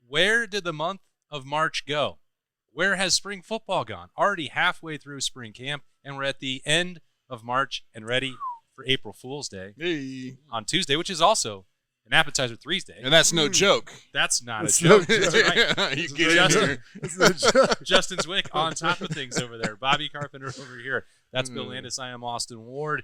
where did the month of March go? Where has spring football gone? Already halfway through spring camp, and we're at the end of March and ready for April Fool's Day on Tuesday, which is also an appetizer Thursday. And that's no joke. That's not a joke. That's right. You get in here. Justin Zwick on top of things over there. Bobby Carpenter over here. That's Bill Landis. I am Austin Ward.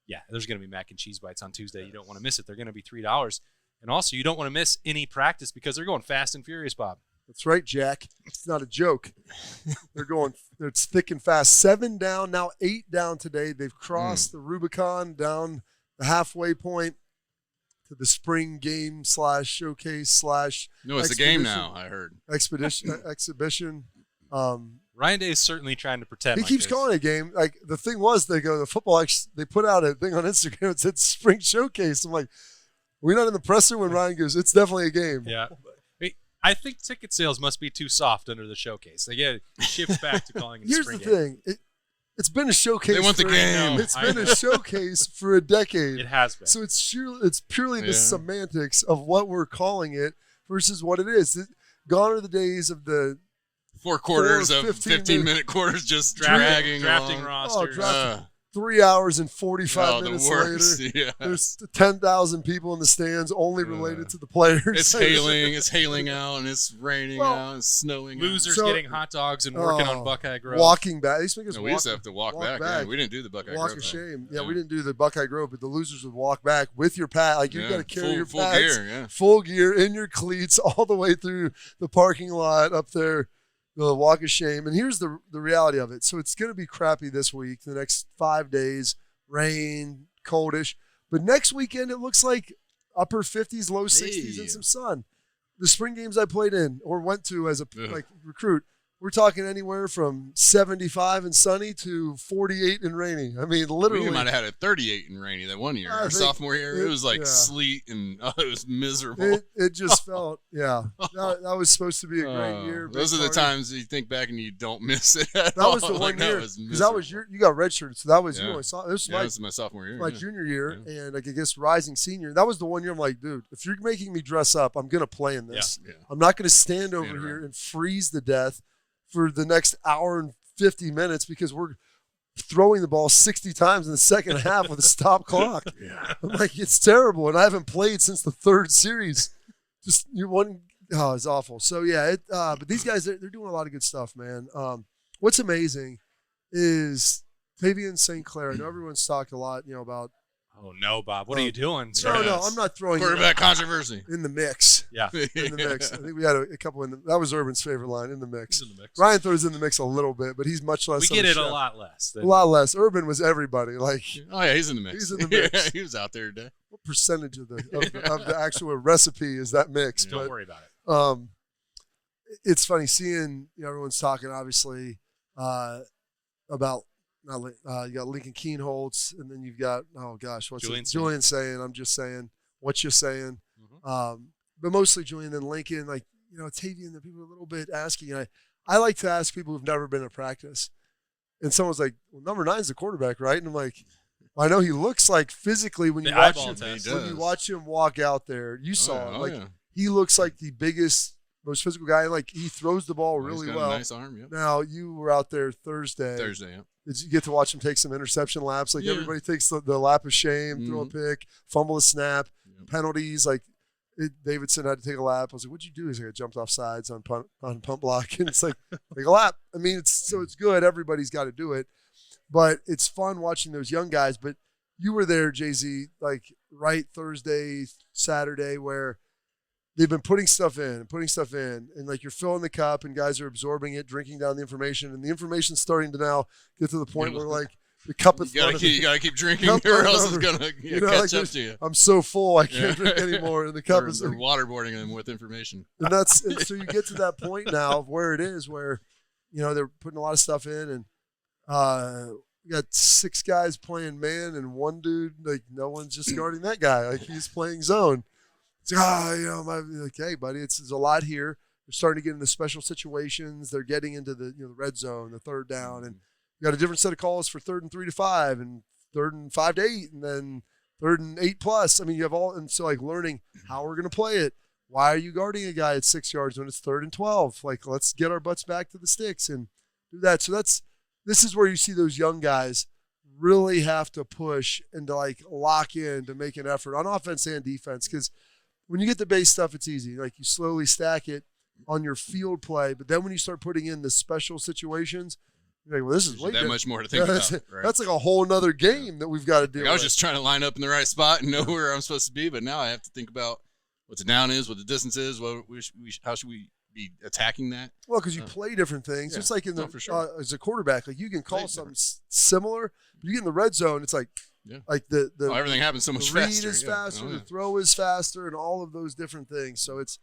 Yeah, there's going to be mac and cheese bites on Tuesday. You don't want to miss it. They're going to be $3. And also, you don't want to miss any practice because they're going fast and furious, Bob. That's right, Jack. It's not a joke. It's thick and fast. 7 down, now 8 down today. They've crossed the Rubicon down the halfway point to the spring game / showcase / No, it's a game now, I heard. Exhibition. Ryan Day is certainly trying to pretend. He keeps calling it a game. Like, the thing was, the football, they put out a thing on Instagram that said spring showcase. I'm like, we're not in the presser when Ryan goes, it's definitely a game. Yeah. I think ticket sales must be too soft under the showcase. They get shift back to calling it a spring game. Here's the thing. It's been a showcase. They want the game. It's been a showcase for a decade. It has been. So it's purely the semantics of what we're calling it versus what it is. Gone are the days of the 4 quarters of 15-minute quarters just drafting roster. 3 hours and 45 minutes worst. later. Yeah. There's 10,000 people in the stands only related to the players. It's hailing out, and it's raining out, and it's snowing Losers getting hot dogs and working on Buckeye Grove. Walking back. These we used to have to walk back. Yeah, we didn't do the Buckeye Grove. Walk of shame. Yeah, we didn't do the Buckeye Grove, but the losers would walk back with your pad. Like, you've got to carry your pads, full gear, in your cleats, all the way through the parking lot up there. The walk of shame. And here's the reality of it. So it's going to be crappy this week, the next 5 days, rain, coldish. But next weekend, it looks like upper 50s, low 60s, and some sun. The spring games I played in or went to as a recruit, we're talking anywhere from 75 and sunny to 48 and rainy. I mean, literally. We might have had a 38 and rainy that one year. Our sophomore year, it was like sleet and it was miserable. It just felt, that was supposed to be a great year. Those are the times you think back and you don't miss it at that all. Was the one year. Because that was you got redshirted, so that was this was my sophomore year. My junior year, and like, I guess rising senior. That was the one year I'm like, dude, if you're making me dress up, I'm going to play in this. Yeah. I'm not going to stand over here and freeze to death for the next hour and 50 minutes because we're throwing the ball 60 times in the second half with a stop clock. I'm like, it's terrible, and I haven't played since the 3rd series. It's awful. So, but these guys, they're doing a lot of good stuff, man. What's amazing is Tavian St. Clair. I know everyone's talked a lot, about. Oh, no, Bob. What are you doing? No, I'm not throwing quarterback controversy in the mix. Yeah. In the mix. I think we had a couple that was Urban's favorite line, in the mix. He's in the mix. Ryan throws in the mix a little bit, but he's much less. We get it a lot less. A lot less. Urban was everybody. Like, he's in the mix. He's in the mix. He was out there today. What percentage of the actual recipe is that mix? Don't worry about it. It's funny seeing, everyone's talking, obviously, about you got Lincoln Keenholz, and then you've got, what's Julian saying? I'm just saying, what you're saying. But mostly Julian and Lincoln, Tavian, the people are a little bit asking. I like to ask people who've never been to practice. And someone's like, well, number 9 is the quarterback, right? And I'm like, I know he looks like physically when you watch him walk out there, you saw him. He looks like the biggest, most physical guy. Like, he throws the ball really well. A nice arm, yeah. Now, you were out there Thursday. Yeah. Did you get to watch him take some interception laps? Like, everybody takes the lap of shame, throw a pick, fumble a snap, penalties. Like, Davidson had to take a lap. I was like, what'd you do? He's like, I jumped off sides on pump block. And it's like a lap. I mean, it's good. Everybody's got to do it. But it's fun watching those young guys. But you were there, Jay-Z, like right Thursday, Saturday, where they've been putting stuff in. And like, you're filling the cup and guys are absorbing it, drinking down the information. And the information's starting to now get to the point where, like, the cup is you gotta keep drinking or else it's gonna catch up to you. I'm so full I can't drink anymore. And the cup is waterboarding them with information. And so you get to that point now of where it is where, they're putting a lot of stuff in, and we got 6 guys playing man and 1 dude, like, no one's just guarding that guy. Like, he's playing zone. It's like, hey, buddy, there's a lot here. They're starting to get into special situations. They're getting into the the red zone, the 3rd down, and you got a different set of calls for 3rd and 3 to 5, and 3rd and 5 to 8, and then 3rd and 8 plus. I mean, you have all, and so, like, learning how we're going to play it, Why are you guarding a guy at 6 yards when it's 3rd and 12? Like, let's get our butts back to the sticks and do that. So this is where you see those young guys really have to push and to like lock in to make an effort on offense and defense. Because when you get the base stuff, it's easy. Like, you slowly stack it on your field play. But then when you start putting in the special situations, you're like, well, this is way that much more to think about. Right? That's like a whole nother game that we've got to do. Like, I was just trying to line up in the right spot and know where I'm supposed to be, but now I have to think about what the down is, what the distance is, how should we be attacking that? Well, because you play different things. Yeah. It's like in the for sure. As a quarterback, like you can call something similar, but you get in the red zone, it's like like the everything happens so much the read faster. is faster, the throw is faster, and all of those different things. So it's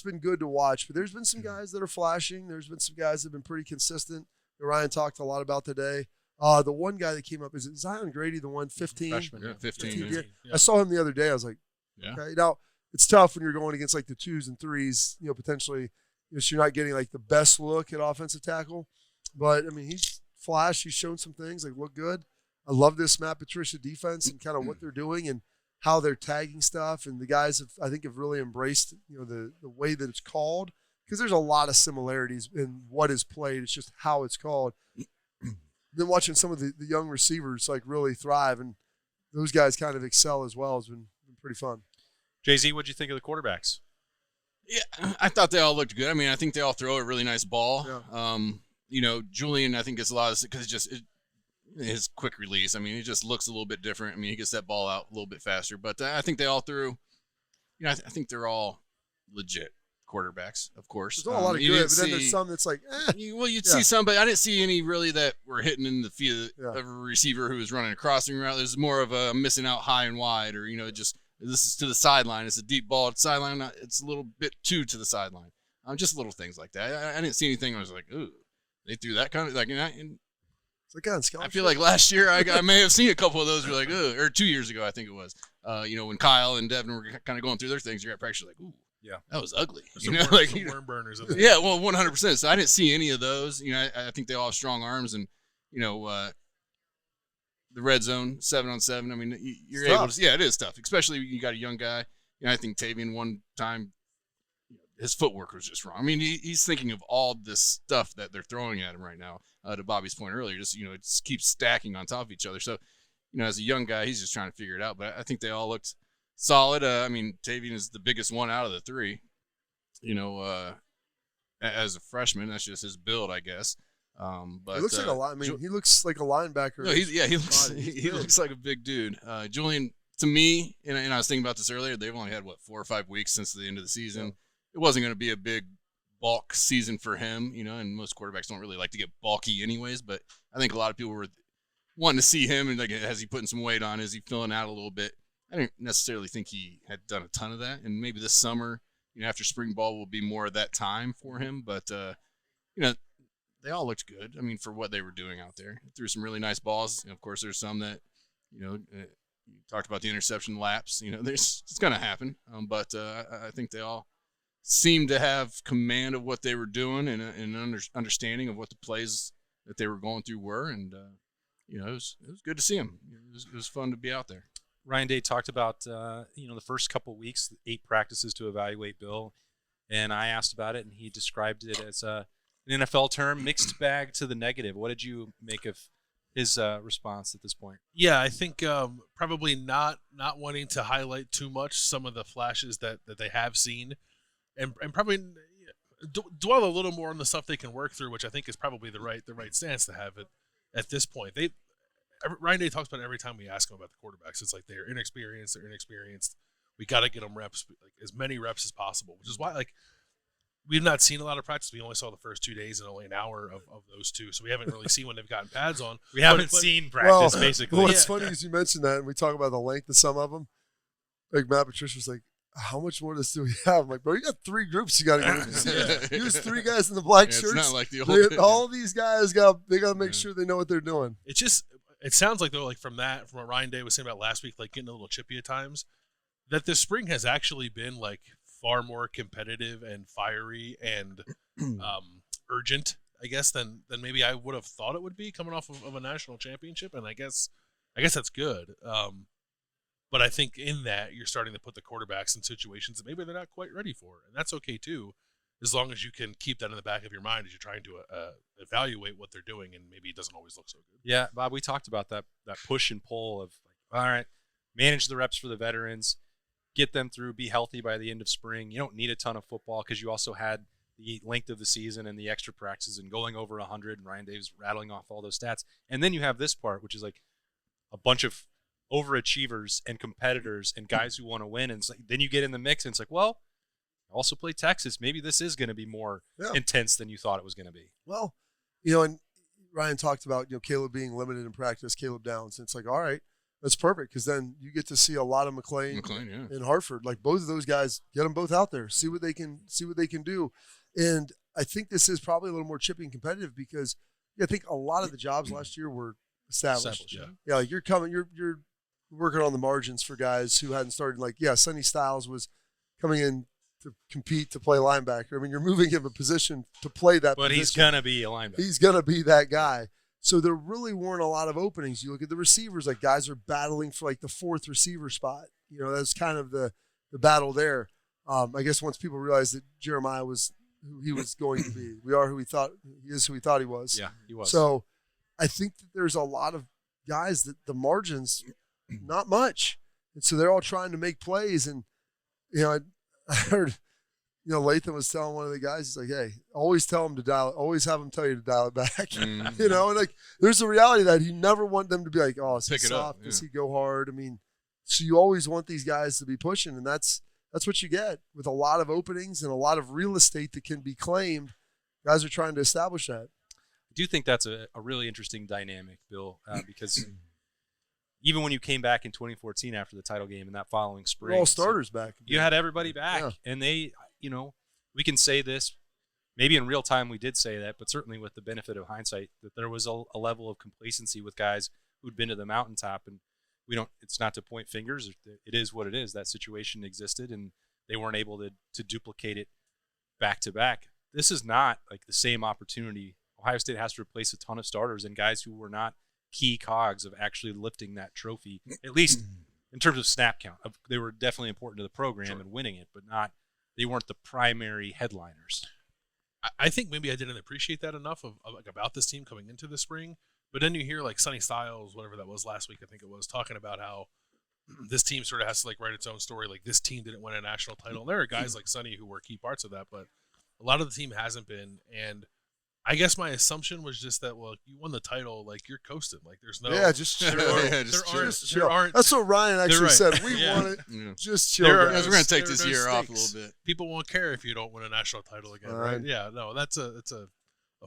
been good to watch. But there's been some guys that are flashing. There's been some guys that have been pretty consistent. Ryan talked a lot about today. The one guy that came up, is it Zion Grady, the one 15? Freshman, 15. Yeah. I saw him the other day. I was like, okay. Now, it's tough when you're going against like the 2s and 3s, potentially, so you're not getting like the best look at offensive tackle. But, I mean, he's flashed. He's shown some things, like, look good. I love this Matt Patricia defense and kind of what they're doing and how they're tagging stuff. And the guys, I think, have really embraced, the way that it's called. Because there's a lot of similarities in what is played. It's just how it's called. Then watching some of the young receivers like really thrive, and those guys kind of excel as well has been pretty fun. Jay-Z, what'd you think of the quarterbacks? Yeah, I thought they all looked good. I mean, I think they all throw a really nice ball. Yeah. Julian, I think gets a lot of because his quick release. I mean, he just looks a little bit different. I mean, he gets that ball out a little bit faster. But I think they all threw. I think they're all legit quarterbacks, of course. There's a lot of good, but then there's some that's like, you'd see some, but I didn't see any really that were hitting in the field of a receiver who was running a crossing route. There's more of a missing out high and wide, or, just this is to the sideline. It's a deep ball at the sideline. It's a little bit too to the sideline. Just little things like that. I didn't see anything. I was like, ooh, they threw that kind of, like, it's like on scholarship. I feel like last year I may have seen a couple of those. Were like, ugh, or 2 years ago, I think it was. When Kyle and Devin were kind of going through their things, you're at practice like, ooh. Yeah, that was ugly. Some worm burners. Yeah, well, 100%. So I didn't see any of those. I think they all have strong arms, and the red zone 7-on-7. I mean, you're able to. Yeah, it is tough, especially when you got a young guy. I think Tavian one time, his footwork was just wrong. I mean, he's thinking of all this stuff that they're throwing at him right now. To Bobby's point earlier, just it just keeps stacking on top of each other. So, as a young guy, he's just trying to figure it out. But I think they all looked solid. I mean, Tavian is the biggest one out of the three. As a freshman, that's just his build, I guess. But he looks like he looks like a linebacker. No, he looks like a big dude. Julian, to me, and I was thinking about this earlier. They've only had 4 or 5 weeks since the end of the season. Yeah. It wasn't going to be a big bulk season for him, and most quarterbacks don't really like to get bulky anyways. But I think a lot of people were wanting to see him, and like, has he putting some weight on? Is he filling out a little bit? I didn't necessarily think he had done a ton of that, and maybe this summer, after spring ball will be more of that time for him. But they all looked good. I mean, for what they were doing out there, threw some really nice balls. Of course, there's some that you talked about the interception lapse. It's going to happen. But I think they all seemed to have command of what they were doing and an understanding of what the plays that they were going through were, and it was good to see them. It was fun to be out there. Ryan Day talked about, the first couple of weeks, 8 practices to evaluate Bill, and I asked about it, and he described it as an NFL term, mixed bag to the negative. What did you make of his response at this point? Yeah, I think probably not wanting to highlight too much some of the flashes that they have seen, and probably dwell a little more on the stuff they can work through, which I think is probably the right stance to have at this point. Ryan Day talks about it every time we ask him about the quarterbacks. It's like they're inexperienced. We got to get them reps, like as many reps as possible, which is why we've not seen a lot of practice. We only saw the first 2 days and only an hour of those 2, so we haven't really seen when they've gotten pads on. We haven't seen practice, basically. What's funny is you mentioned that, and we talk about the length of some of them. Like Matt Patricia was like, how much more of this do we have? I'm like, bro, you got 3 groups you got to get into. Use 3 guys in the black shirts. It's not like the old all these guys got to make sure they know what they're doing. It sounds like, though, from what Ryan Day was saying about last week, like getting a little chippy at times, that this spring has actually been like far more competitive and fiery and urgent, I guess, than maybe I would have thought it would be coming off of a national championship. And I guess that's good. But I think in that you're starting to put the quarterbacks in situations that maybe they're not quite ready for, and that's okay too, as long as you can keep that in the back of your mind as you're trying to evaluate what they're doing, and maybe it doesn't always look so good. Yeah, Bob, we talked about that push and pull of like, all right, manage the reps for the veterans, get them through, be healthy by the end of spring. You don't need a ton of football because you also had the length of the season and the extra practices and going over 100, and Ryan Davis rattling off all those stats. And then you have this part, which is like a bunch of overachievers and competitors and guys who want to win. And it's like, then you get in the mix and it's like, well, I also play Texas. Maybe this is going to be more intense than you thought it was going to be. Well, you know, and Ryan talked about, you know, Caleb being limited in practice, Caleb Downs. And it's like, all right, that's perfect because then you get to see a lot of McLean in Hartford. Like both of those guys, get them both out there, see what they can do. And I think this is probably a little more chippy and competitive because I think a lot of the jobs last year were established. Yeah, like you're working on the margins for guys who hadn't started. Like, Sonny Styles was coming in to compete to play linebacker. I mean, you're moving him a position to play that but position. He's going to be a linebacker. He's going to be that guy. So there really weren't a lot of openings. You look at the receivers, like guys are battling for like the fourth receiver spot. You know, that's kind of the battle there. I guess once people realized that Jeremiah was who he was going to be, he is who he thought he was. Yeah, he was. So I think that there's a lot of guys that the margins, not much. And so they're all trying to make plays. And, you know, I heard, you know, Latham was telling one of the guys, he's like, hey, always have them tell you to dial it back. Mm-hmm. You know, and like there's a reality that you never want them to be like, oh, is he Pick it soft? up, Does he go hard? I mean, so you always want these guys to be pushing, and that's what you get with a lot of openings and a lot of real estate that can be claimed. Guys are trying to establish that. I do think that's a really interesting dynamic, Bill, because even when you came back in 2014 after the title game and that following spring, We're all starters back. You had everybody back, and they, you know, we can say this, maybe in real time we did say that, but certainly with the benefit of hindsight, that there was a level of complacency with guys who'd been to the mountaintop, and it's not to point fingers. It is what it is. That situation existed, and they weren't able to duplicate it back to back. This is not like the same opportunity. Ohio State has to replace a ton of starters and guys who were not key cogs of actually lifting that trophy, at least in terms of snap count. They were definitely important to the program and winning it, but they weren't the primary headliners. I think maybe I didn't appreciate that enough about this team coming into the spring. But then you hear like Sonny Styles, whatever that was last week, I think it was, talking about how this team sort of has to like write its own story. Like this team didn't win a national title. And there are guys like Sonny who were key parts of that, but a lot of the team hasn't been. And I guess my assumption was just that, well, you won the title, like you're coasting. Like there's no just chill. There aren't. That's what Ryan actually said. We won it. Yeah. Just chill. We're going to take this year off a little bit. People won't care if you don't win a national title again, right? Yeah, no, that's a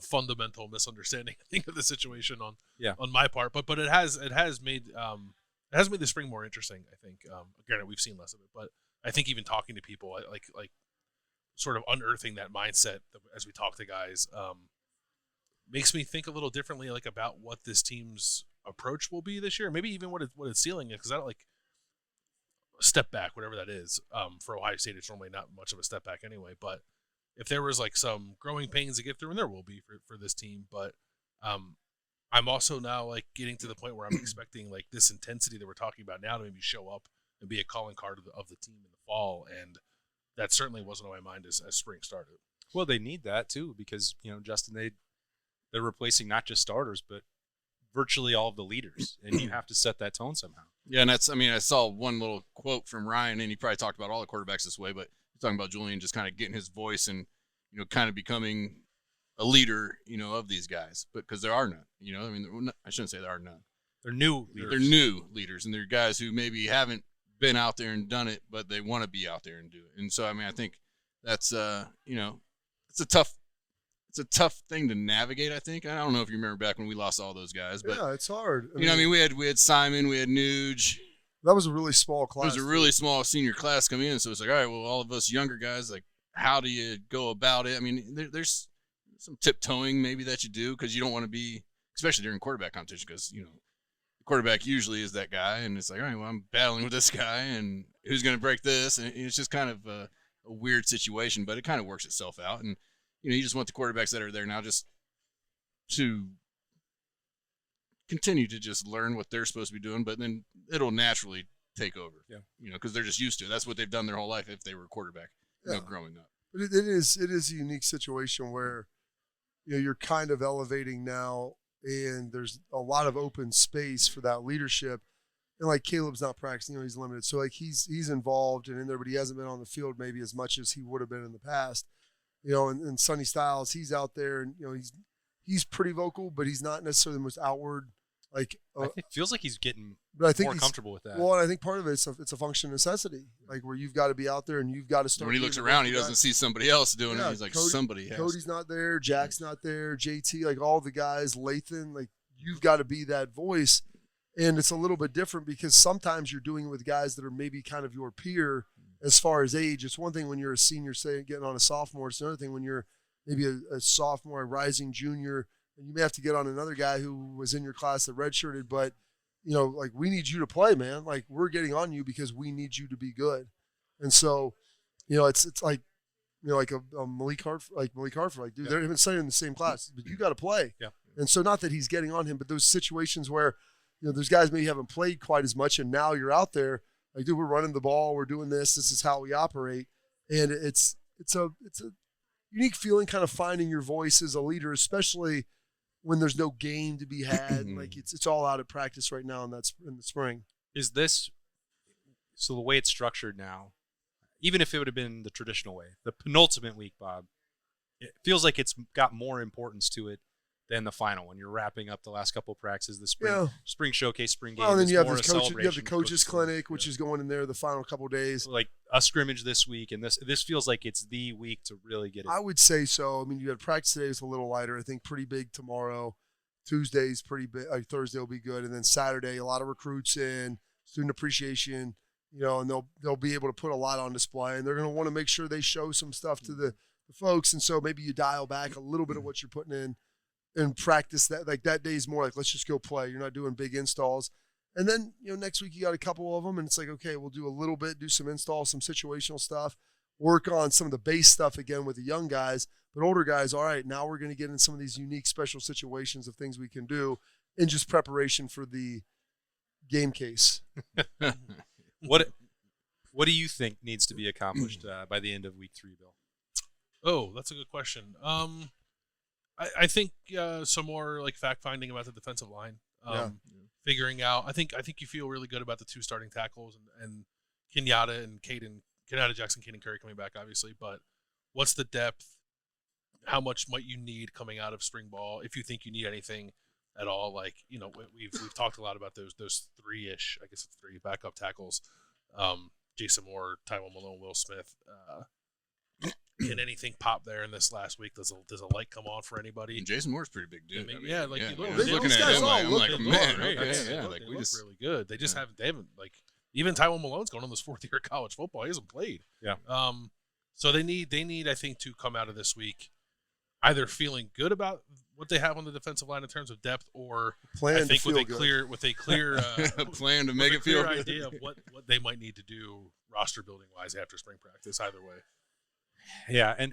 fundamental misunderstanding, I think, of the situation on my part. But it has made the spring more interesting, I think. Granted, we've seen less of it, but I think even talking to people, like sort of unearthing that mindset as we talk to guys, makes me think a little differently, like about what this team's approach will be this year. Maybe even what its ceiling is, because I don't like step back, whatever that is. For Ohio State, it's normally not much of a step back anyway. But if there was like some growing pains to get through, and there will be for this team, but I'm also now like getting to the point where I'm expecting like this intensity that we're talking about now to maybe show up and be a calling card of the team in the fall, and that certainly wasn't on my mind as spring started. Well, they need that too because, you know, Justin, they're replacing not just starters, but virtually all of the leaders, and you have to set that tone somehow. Yeah, and I saw one little quote from Ryan, and he probably talked about all the quarterbacks this way, but he's talking about Julian just kind of getting his voice and, you know, kind of becoming a leader, you know, of these guys, but because there are none, you know, I mean, I shouldn't say there are none. They're new leaders. They're new leaders, and they're guys who maybe haven't been out there and done it, but they want to be out there and do it. And so, I mean, I think that's, you know, it's a tough thing to navigate, I think. I don't know if you remember back when we lost all those guys, but yeah, it's hard. I mean, we had Simon, we had Nuge. That was a really small class. It was a really small senior class coming in, so it's like, all right, well, all of us younger guys, like, how do you go about it? I mean, there's some tiptoeing maybe that you do because you don't want to be, especially during quarterback competition, because, you know, the quarterback usually is that guy, and it's like, all right, well, I'm battling with this guy, and who's going to break this? And it's just kind of a weird situation, but it kind of works itself out. And, you know, you just want the quarterbacks that are there now just to continue to just learn what they're supposed to be doing, but then it'll naturally take over. Yeah. Because they're just used to it. That's what they've done their whole life if they were quarterback, growing up. But it is a unique situation where you're kind of elevating now, and there's a lot of open space for that leadership. And like Caleb's not practicing, he's limited, so like he's involved and in there, but he hasn't been on the field maybe as much as he would have been in the past. And Sonny Styles, he's out there, and he's pretty vocal, but he's not necessarily the most outward. It feels like he's getting more comfortable with that. Well, and I think part of it is it's a function of necessity, like where you've got to be out there and you've got to start. When he looks around, he doesn't see somebody else doing it. He's like, somebody has. Cody's not there. Jack's not there. JT, like all the guys, Lathan, like you've got to be that voice. And it's a little bit different because sometimes you're doing it with guys that are maybe kind of your peer as far as age. It's one thing when you're a senior, say, getting on a sophomore. It's another thing when you're maybe a sophomore, a rising junior, and you may have to get on another guy who was in your class that redshirted, but, like we need you to play, man. Like we're getting on you because we need you to be good. And so, it's like, like a Malik Hartford, like, dude, they're even studying in the same class, but you got to play. Yeah. And so not that he's getting on him, but those situations where, those guys maybe haven't played quite as much, and now you're out there, like, dude, we're running the ball, we're doing this is how we operate. And it's a unique feeling, kind of finding your voice as a leader, especially when there's no game to be had. Like it's all out at practice right now, and that's in the spring. Is this so? The way it's structured now, even if it would have been the traditional way, the penultimate week, Bob, it feels like it's got more importance to it than the final when you're wrapping up the last couple of practices, the spring showcase, spring game. Well, and then you have the coaches clinic, which is going in there the final couple of days. Like a scrimmage this week, and this feels like it's the week to really get it. I would say so. I mean, you had practice today is a little lighter. I think pretty big tomorrow. Tuesday's pretty big. Thursday will be good, and then Saturday a lot of recruits in, student appreciation. And they'll be able to put a lot on display, and they're going to want to make sure they show some stuff to the folks. And so maybe you dial back a little bit of what you're putting in. And practice that, like that day's more like, let's just go play. You're not doing big installs. And then, next week you got a couple of them, and it's like, okay, we'll do a little bit, do some installs, some situational stuff, work on some of the base stuff again with the young guys. But older guys, all right, now we're going to get in some of these unique special situations of things we can do in just preparation for the game case. What do you think needs to be accomplished by the end of week 3, Bill? Oh, that's a good question. I think some more like fact finding about the defensive line, figuring out. I think you feel really good about the 2 starting tackles and Kenyatta and Kenyatta Jackson, Caden Curry coming back, obviously. But what's the depth? How much might you need coming out of spring ball? If you think you need anything at all, like we've talked a lot about those 3-ish, I guess it's 3 backup tackles, Jason Moore, Tywone Malone, Will Smith. Can anything pop there in this last week? Does a light come on for anybody? And Jason Moore's pretty big dude. Looking at him, I'm like, man, they look really good. They just haven't like even Tywone Malone's going on this 4th year of college football. He hasn't played. Yeah. So they need I think to come out of this week either feeling good about what they have on the defensive line in terms of depth, or I think with a clear plan to make it feel good. idea of what they might need to do roster building wise after spring practice. Either way. Yeah, and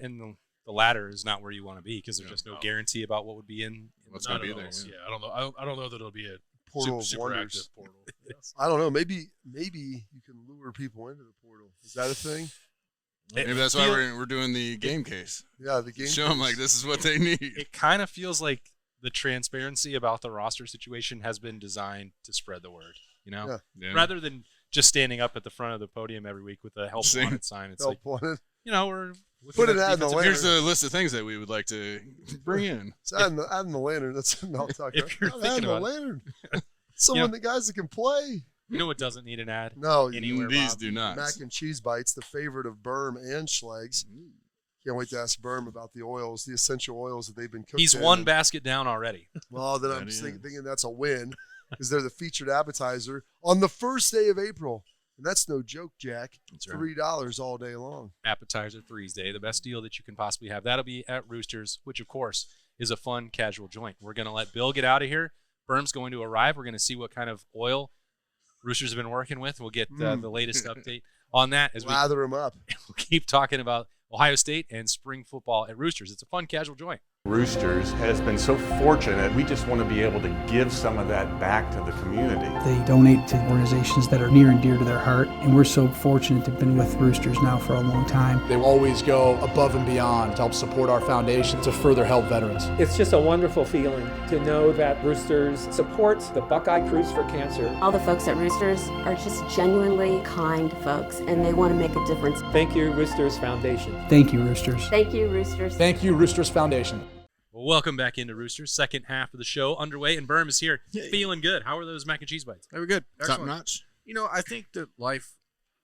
the latter is not where you want to be because there's just no guarantee about what would be in what's going to be there. Yeah, I don't know. I don't know that it'll be a portal super of wonders. active portal. Yes. I don't know. Maybe you can lure people into the portal. Is that a thing? Maybe that's why we're doing the game case. Yeah, the game. Show them like this is what they need. It kind of feels like the transparency about the roster situation has been designed to spread the word. Yeah. Rather than just standing up at the front of the podium every week with a help wanted sign. It's help wanted. We're put an ad in the lantern. Here's a list of things that we would like to bring in. It's ad in the lantern. That's what I'll talk if you're thinking about lantern. Someone, the guys that can play. You know what doesn't need an ad? No, anywhere. These Bob. do not. Mac and cheese bites, the favorite of Berm and Schleg's. Can't wait to ask Berm about the oils, the essential oils that they've been cooked. He's in. one basket down already. Well, then I'm thinking that's a win because they're the featured appetizer on the first day of April. And that's no joke, Jack. That's right. $3 all day long. Appetizer Threes Day, the best deal that you can possibly have. That'll be at Roosters, which, of course, is a fun, casual joint. We're going to let Bill get out of here. Berm's going to arrive. We're going to see what kind of oil Roosters have been working with. We'll get the latest update on that as lather him up. We'll keep talking about Ohio State and spring football at Roosters. It's a fun, casual joint. Roosters has been so fortunate. We just want to be able to give some of that back to the community. They donate to organizations that are near and dear to their heart, and we're so fortunate to have been with Roosters now for a long time. They always go above and beyond to help support our foundation to further help veterans. It's just a wonderful feeling to know that Roosters supports the Buckeye Cruise for Cancer. All the folks at Roosters are just genuinely kind folks, and they want to make a difference. Thank you, Roosters Foundation. Thank you, Roosters. Thank you, Roosters. Thank you, Roosters Foundation. Well, welcome back into Roosters. Second half of the show underway, and Berm is here, feeling good. How are those mac and cheese bites? They were good. Top notch. You know, I think that life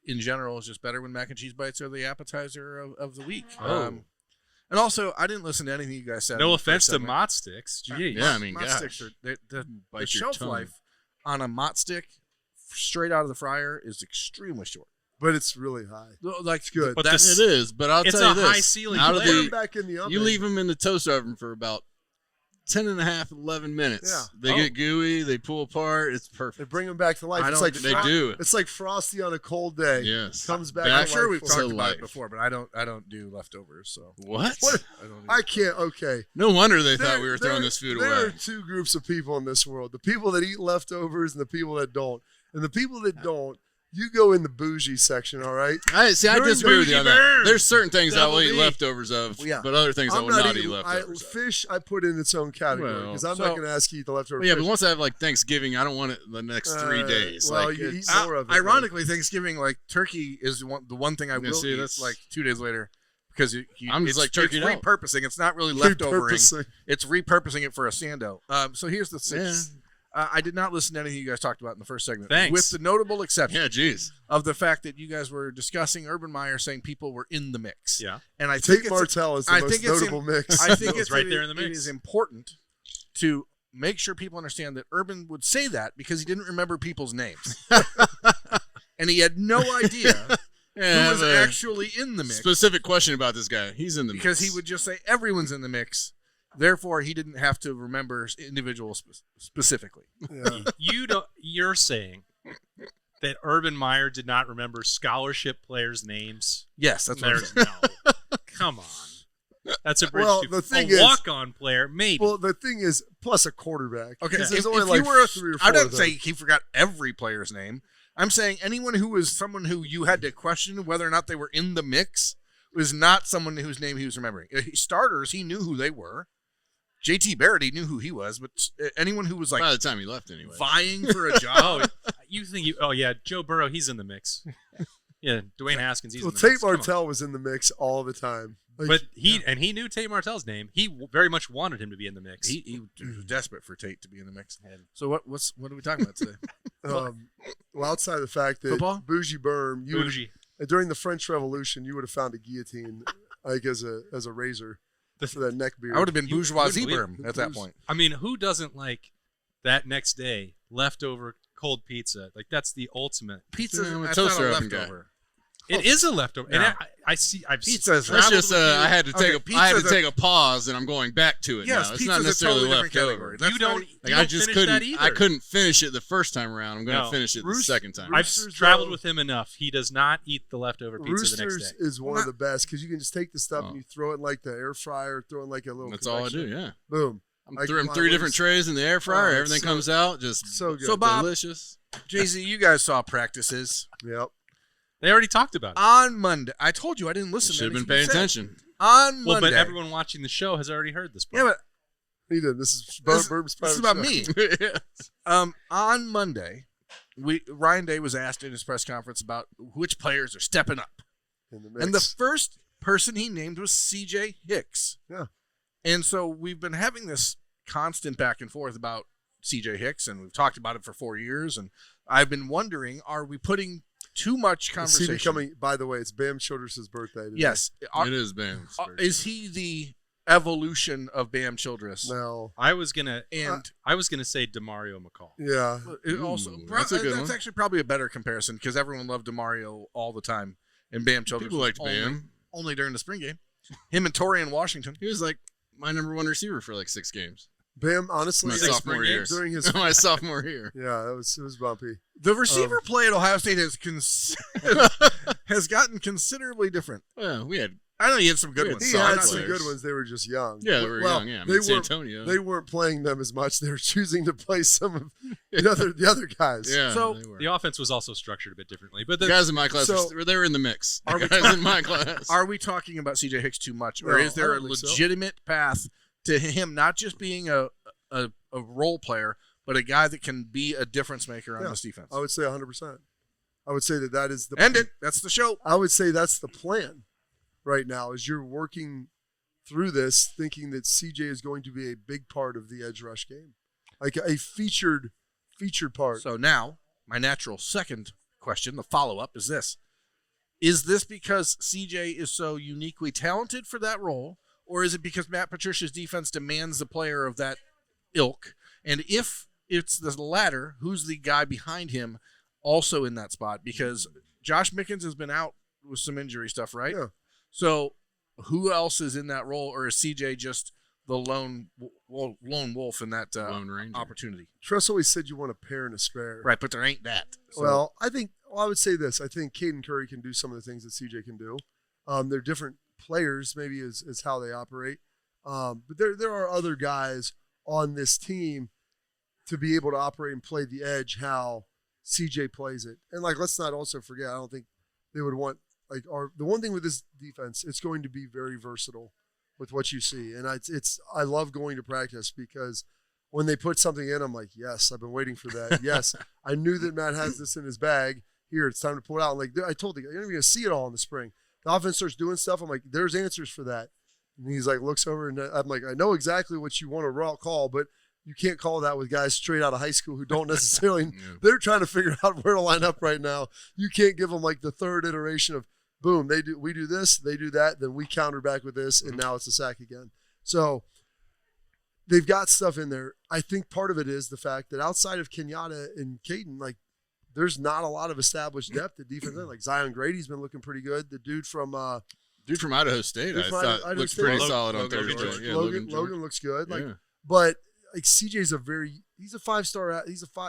in general is just better when mac and cheese bites are the appetizer of the week. Oh. And also, I didn't listen to anything you guys said. No offense to Mott Sticks. Jeez. Yeah, I mean, Mott gosh. sticks are the Bite your shelf tongue. life on a Mott stick straight out of the fryer is extremely short. But it's really high. Like It's good. But It is, but I'll it's tell you a this. high ceiling out of flavor. Put 'em the, back in the oven. you leave them in the toaster oven for about 10 and a half, 11 minutes. Yeah. They get gooey. They pull apart. It's They perfect. bring them back to life. I It's don't- like They do. It's like Frosty on a cold day. Yes. Comes back. Back- to I'm sure life we've for- talked to about life. it before, but I don't do leftovers. So What? I don't. I can't. Okay. No wonder they thought There- we were throwing there- this food There are away. two groups of people in this world: the people that eat leftovers and the people that don't. And the people that don't, you go in the bougie section. All right. I You're disagree with you on bougie that. bird. There's certain things I Double will eat D. leftovers of, Yeah. but other things I I'm will not eat eating- leftovers of. Fish, I put in its own category Well, because I'm so- not going to ask you to eat the leftover. Well, yeah, fish. but once I have like Thanksgiving, I don't want it the next 3 days. well, like you eat it's, more of it. Ironically, Thanksgiving, like turkey, is the one thing I Yeah, will see, eat that's- like 2 days later because I'm just like turkeyed it's out. repurposing. It's not really leftovering. Repurposing. It's repurposing it for a sando. So here's the yeah, six. I did not listen to anything you guys talked about in the first segment. Thanks. With the notable exception yeah, geez. of the fact that you guys were discussing Urban Meyer saying people were in the mix. Yeah. And I think Tate it's Martell is the I most think it's notable mix. I think It's it's right there in the It mix. is important to make sure people understand that Urban would say that because he didn't remember people's names. And he had no idea Yeah, who was but actually in the mix. specific question about this guy. He's in the Because mix. he would just say everyone's in the mix. Therefore, he didn't have to remember individuals specifically. Yeah. You're saying that Urban Meyer did not remember scholarship players' names? Yes, that's what I'm There's saying. no. Come on. That's a bridge Well, to the thing a is- walk-on player, maybe. Well, the thing is, plus a quarterback. Okay, 'Cause if, there's only if like you were, 3 or 4 I of didn't them. say he forgot every player's name. I'm saying anyone who was someone who you had to question whether or not they were in the mix was not someone whose name he was remembering. Starters, he knew who they were. JT Barrett, he knew who he was, but anyone who was like By the time he left, anyway. vying for a job, Joe Burrow, he's in the mix. Yeah, Dwayne Haskins, he's Well, in the Tate mix. Come on. Martell was in the mix all the time. Like, But he knew Tate Martell's name. He very much wanted him to be in the mix. he was desperate for Tate to be in the mix. So what are we talking about today? well, outside of the fact that Football? Bougie Berm, you would've- Bougie. during the French Revolution, you would have found a guillotine like as a razor for that neck beard. I would have been You bourgeoisie wouldn't berm at that point. I mean, who doesn't like that next day leftover cold pizza? Like that's the ultimate. Pizza, I'm a that's not toaster a oven guy. leftover. It is a leftover, and No. I see. I've Pizza is That's traveled just with you. I had to take Okay, I had to pizza's a- take a pause, and I'm going back to it Yes, now. It's pizza's not a necessarily totally different left category. over. That's You not don't. e- You Like I don't just finish couldn't. that either. I couldn't finish it the first time around. I'm going to No. finish it the Roosters- second time. I've Roosters, traveled though- with him enough. He does not eat the leftover pizza the next Roosters day. is one of the best because you can just take the stuff Oh. and you throw it in like the air fryer, throw it in like a little. That's all I do. convection. Yeah, Boom. I'm Like throwing my 3 different waist. trays in the air fryer. Oh, Everything so- comes out just So good. So, Bob- delicious. Jay-Z, you guys saw practices Yep. They already talked about it. on Monday. I told you I didn't listen. Should have to been anything paying you said. attention. On Well, Monday. but everyone watching the show has already heard this. Yeah, Part. He did. This is This- Burb's this is private about show. me. On Monday, Ryan Day was asked in his press conference about which players are stepping up, In the mix. and the first person he named was C.J. Hicks. Yeah. And so we've been having this constant back and forth about C.J. Hicks, and we've talked about it for 4 years. And I've been wondering, are we putting too much Is he conversation? becoming? By the way, it's Bam Childress' birthday today. Yes. It is Bam. Is he the evolution of Bam Childress? No. I was gonna And say Demario McCall. Yeah. it also, Ooh, that's a good that's one. actually probably a better comparison because everyone loved DeMario all the time, and Bam Childress People was liked Bam. only during the spring game. Him and Torian Washington. He was like my number 1 receiver for like 6 games. Bam, honestly, My Six sophomore spring year. games? during his My sophomore year. yeah, it was bumpy. The receiver play at Ohio State has has gotten considerably different. Well, we had I know you had some good ones. He so I'm had not some saying- good ones. They were just young. Yeah, they were young. Yeah, I mean, San Antonio. They weren't playing them as much. They were choosing to play some of the other guys. Yeah, So they were. The offense was also structured a bit differently. But The guys in my class, they were in the mix. The guys in my class. Are we talking about CJ Hicks too much, or No, is there I a don't think so. legitimate path to him not just being a role player, but a guy that can be a difference maker on Yeah. this defense? I would say 100%. I would say that is the End it. That's the show. I would say that's the plan right now. Is you're working through this, thinking that CJ is going to be a big part of the edge rush game, like a featured part. So now, my natural second question, the follow-up, is this. Is this because CJ is so uniquely talented for that role, or is it because Matt Patricia's defense demands a player of that ilk? And if it's the latter, who's the guy behind him also in that spot? Because Josh Mickens has been out with some injury stuff, right? Yeah. So who else is in that role, or is CJ just the lone wolf in that Lone Ranger. opportunity? Tress always said you want a pair and a spare. Right, but there ain't that. So- Well, I would say this. I think Caden Curry can do some of the things that CJ can do. They're different players, maybe is how they operate. But there are other guys on this team to be able to operate and play the edge how CJ plays it. And let's not also forget, I don't think they would want the one thing with this defense, it's going to be very versatile with what you see. And I love going to practice because when they put something in, I'm like, yes, I've been waiting for that. Yes, I knew that Matt has this in his bag. Here, it's time to pull it out. I told the guy, you're not even going to see it all in the spring. The offense starts doing stuff. I'm like, there's answers for that. And he's like, looks over, and I'm like, I know exactly what you want to call, but you can't call that with guys straight out of high school who don't necessarily, they're trying to figure out where to line up right now. You can't give them the third iteration of, boom, we do this, they do that, then we counter back with this, and now it's a sack again. So they've got stuff in there. I think part of it is the fact that outside of Kenyatta and Caden, there's not a lot of established depth at defense. Zion Grady's been looking pretty good. The dude from Idaho State, I thought looked pretty solid on Thursday. Yeah, Logan looks good. Yeah. But CJ's he's a 5-star.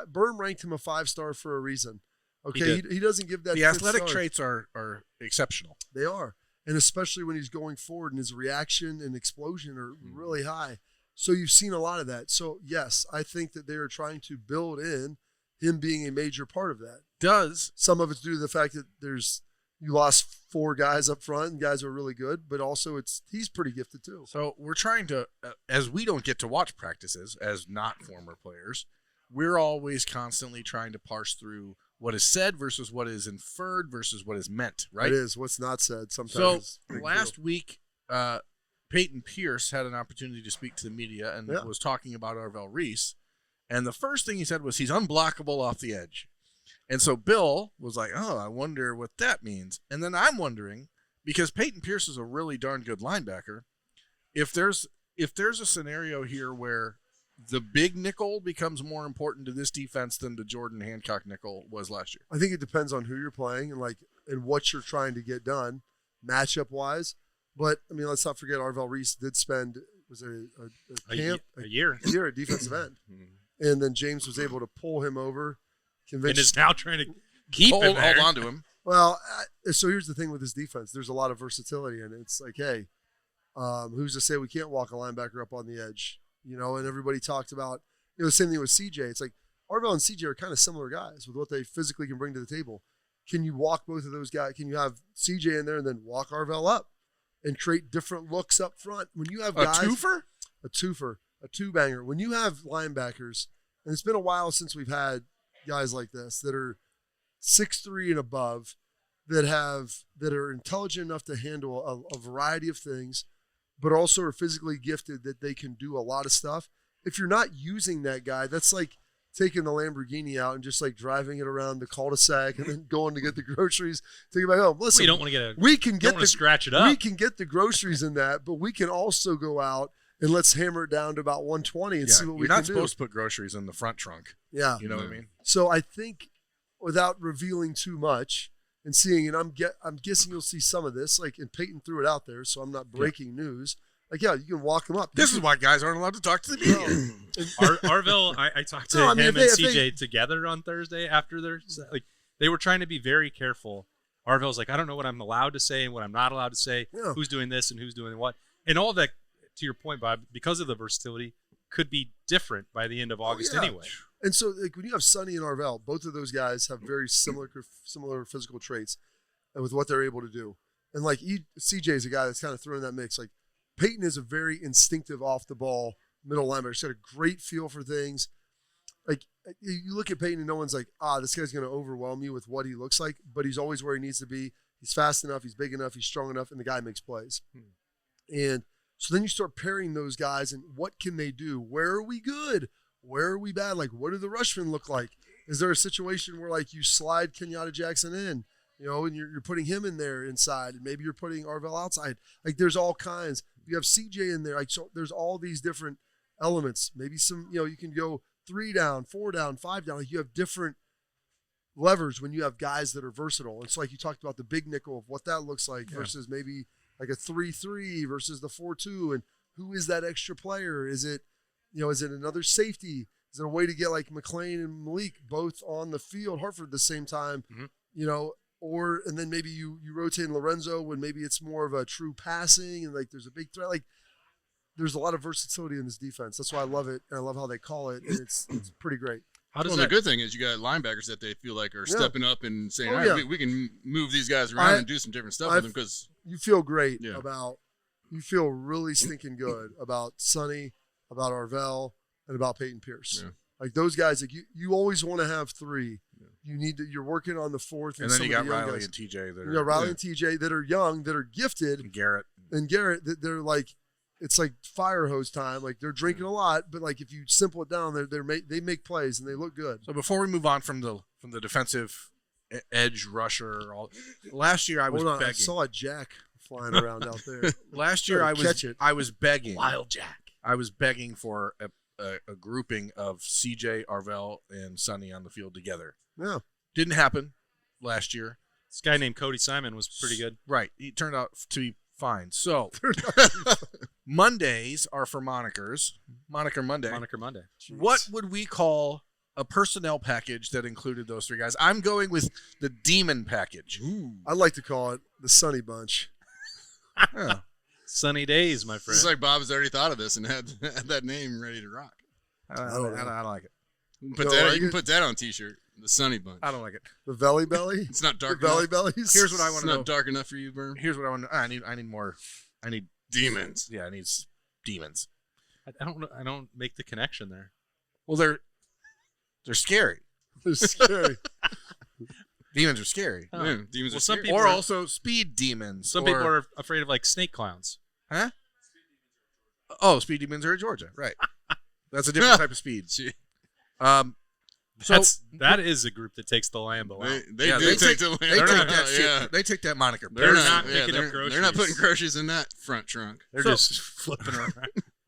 Byrne ranked him a 5-star for a reason. Okay, he doesn't give that. The athletic traits are exceptional. They are, and especially when he's going forward and his reaction and explosion are really high. So you've seen a lot of that. So yes, I think that they are trying to build in him being a major part of that. Some of it's due to the fact that you lost 4 guys up front and guys who are really good, but also he's pretty gifted too. So we're trying to, as we don't get to watch practices as not former players, we're always constantly trying to parse through what is said versus what is inferred versus what is meant, right? It is. What's not said sometimes. So last week, Peyton Pierce had an opportunity to speak to the media and was talking about Arvell Reese. And the first thing he said was he's unblockable off the edge. And so Bill was like, oh, I wonder what that means. And then I'm wondering, because Peyton Pierce is a really darn good linebacker, if there's a scenario here where the big nickel becomes more important to this defense than the Jordan Hancock nickel was last year. I think it depends on who you're playing and what you're trying to get done, matchup wise. But I mean, let's not forget Arvell Reese did spend a year at defensive end, and then James was able to pull him over, and is now trying to hold on to him. Well, so here's the thing with this defense: there's a lot of versatility, and it's like, hey, who's to say we can't walk a linebacker up on the edge? And everybody talked about, the same thing with CJ. It's like Arvell and CJ are kind of similar guys with what they physically can bring to the table. Can you walk both of those guys? Can you have CJ in there and then walk Arvell up and create different looks up front? When you have guys, a two-banger. When you have linebackers, and it's been a while since we've had guys like this that are 6'3" and above, that are intelligent enough to handle a variety of things, but also are physically gifted that they can do a lot of stuff. If you're not using that guy, that's like taking the Lamborghini out and just driving it around the cul-de-sac and then going to get the groceries, taking it back home. Listen, you don't want to scratch it up. We can get the groceries in that, but we can also go out and let's hammer it down to about 120 and see what we can do. You're not supposed to put groceries in the front trunk. Yeah. You know what I mean? So I think without revealing too much, and seeing, and I'm guessing you'll see some of this, and Peyton threw it out there, so I'm not breaking news. You can walk them up. This is why guys aren't allowed to talk to the media. Arvell, I talked to him and CJ together on Thursday after they were trying to be very careful Arvell's like, I don't know what I'm allowed to say and what I'm not allowed to say, who's doing this and who's doing what. And all that, to your point, Bob, because of the versatility, could be different by the end of August anyway. And so, like, when you have Sonny and Arvell, both of those guys have very similar physical traits with what they're able to do. And, like, CJ is a guy that's kind of thrown in that mix. Like, Peyton is a very instinctive off-the-ball middle linebacker. He's got a great feel for things. Like, you look at Peyton and no one's like, this guy's going to overwhelm you with what he looks like, but he's always where he needs to be. He's fast enough, he's big enough, he's strong enough, and the guy makes plays. And so then you start pairing those guys and what can they do? Where are we good? Where are we bad? Like, what do the rushmen look like? Is there a situation where, like, you slide Kenyatta Jackson in, and you're putting him in there inside, and maybe you're putting Arvell outside? Like, there's all kinds. You have CJ in there. Like, so there's all these different elements. Maybe some, you can go 3 down, 4 down, 5 down. Like, you have different levers when you have guys that are versatile. It's like you talked about the big nickel of what that looks like versus maybe like a 3-3 versus the 4-2. And who is that extra player? Is it, is it another safety? Is there a way to get like McLean and Malik both on the field, Hartford at the same time, and then maybe you rotate in Lorenzo when maybe it's more of a true passing and like there's a big threat. Like, there's a lot of versatility in this defense. That's why I love it, and I love how they call it, and it's pretty great. The good thing is you got linebackers that they feel like are stepping up and saying, all right, we can move these guys around and do some different stuff with them because you feel great you feel really stinking good about Sonny, about Arvell, and about Peyton Pierce. Yeah. Like those guys, like you always want to have 3. Yeah. You're working on the 4th, and then you got Riley and TJ. You got Riley and TJ that are young, that are gifted, and Garrett, that they're like. It's like fire hose time. Like, they're drinking a lot, but like if you simple it down, they make plays and they look good. So before we move on from the defensive edge rusher, last year I was begging. I saw a jack flying around out there. Last year I was begging. Wild jack. I was begging for a grouping of CJ, Arvell, and Sonny on the field together. Yeah, didn't happen last year. This guy named Cody Simon was pretty good. Right, he turned out to be fine. So Mondays are for monikers. Moniker Monday. Jeez. What would we call a personnel package that included those 3 guys? I'm going with the Demon package. Ooh. I'd like to call it the Sunny Bunch. Sunny days, my friend. It's like Bob has already thought of this and had that name ready to rock. I don't like it. You can put that on a T-shirt. The Sunny Bunch. I don't like it. The Belly Belly? It's not dark the enough. Belly Bellies? Here's what I want to know. It's not dark enough for you, Berm? Here's what I want to know. I need more. I need demons. Yeah, I need demons. I don't make the connection there. Well, they're scary. They're scary. Demons are scary. Oh. Yeah, demons are scary. Or also speed demons. Some people are afraid of like snake clowns. Huh? Oh, speed demons are in Georgia. Right. That's a different type of speed. That is a group that takes the Lambo out. They take the Lambo out. They take that moniker. They're not picking up groceries. They're not putting groceries in that front trunk. They're just flipping around.